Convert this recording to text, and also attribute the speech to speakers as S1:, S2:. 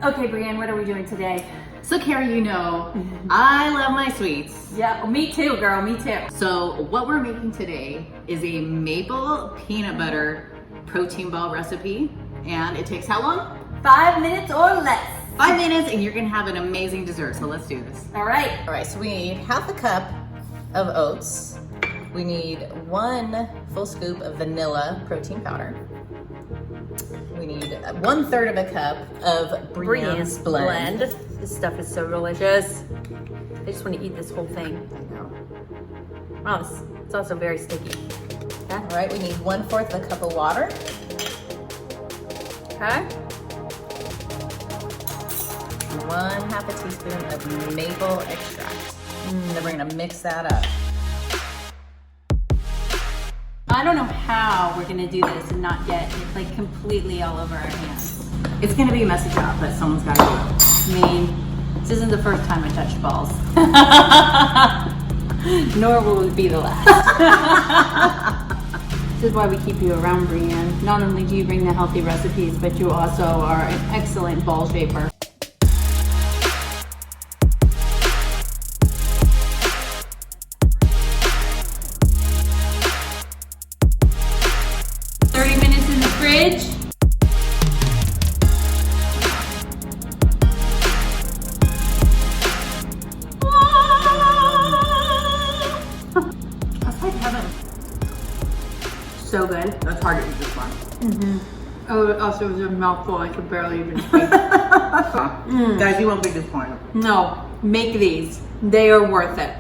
S1: Okay, Breanne, what are we doing today?
S2: So Carrie, you know, I love my sweets.
S1: Yeah, well, me too, girl, me too.
S2: So what we're making today is a maple peanut butter protein ball recipe. And it takes how long?
S1: 5 minutes or less.
S2: 5 minutes and you're gonna have an amazing dessert. So let's do this.
S1: All right.
S2: All right, so we need half a cup of oats. We need 1 full scoop of vanilla protein powder. We need 1/3 of a cup of Breanne's blend.
S1: This stuff is so delicious. I just want to eat this whole thing. Wow, it's also very sticky.
S2: All right, we need 1/4 of a cup of water.
S1: Okay.
S2: 1/2 a teaspoon of maple extract. Then we're gonna mix that up.
S1: I don't know how we're gonna do this and not get it like completely all over our hands.
S2: It's gonna be a messy job, but someone's gotta do it.
S1: I mean, this isn't the first time I touched balls. Nor will it be the last. This is why we keep you around, Breanne. Not only do you bring the healthy recipes, but you also are an excellent ball shaper. Fridge.
S2: That's like heaven.
S1: So good.
S2: That's hard to eat this one.
S1: Oh, it also was a mouthful. I could barely even speak.
S2: Guys, you won't be disappointed.
S1: No, make these. They are worth it.